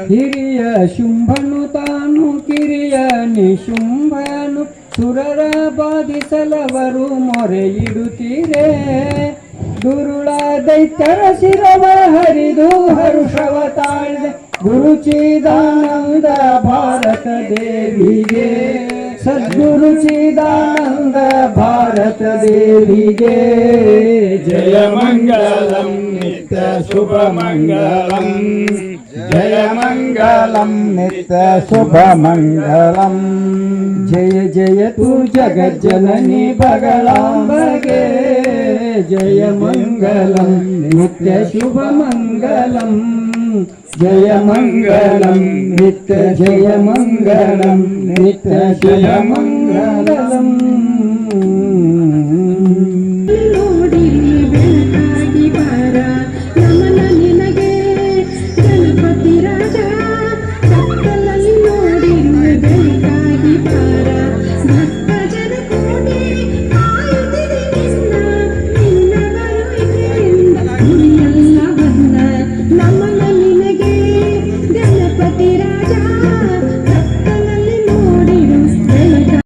ಹಿರಿಯ ಶುಂಭನು ತಾನು ಕಿರಿಯ ನಿಶುಂಭನು ಸುರರ ಬಾಧಿಸಲವರು ಮೊರೆ ಇಡುತ್ತೀರೇ. ದುರುಳ ದೈತ್ಯರ ಶಿರವ ಹರಿದು ಹರುಷವ ತಾಳಿದೆ ಗುರುಚಿದಾನಂದ ಭಾರತ ದೇವಿಗೆ. ಸದ್ಗುರು ಚಿದಾನಂದ ಭಾರತ ದೇವಿಗೆ. ಜಯ ಮಂಗಳಂ ನಿತ್ಯ ಶುಭ ಮಂಗಳಂ. ಜಯ ಮಂಗಳಂ ನಿತ್ಯ ಶುಭ ಮಂಗಳಂ. ಜಯ ಜಯತು ಜಗಜ್ಜನನಿ ಬಗಳಾಂಬಗೆ. ಜಯ ಮಂಗಳಂ ನಿತ್ಯ ಶುಭ ಮಂಗಳಂ. ಜಯ ಮಂಗಳಂ ನಿತ್ಯ ಜಯ ಮಂಗಳಂ ನಿತ್ಯ ಜಯ ಮಂಗಳಂ.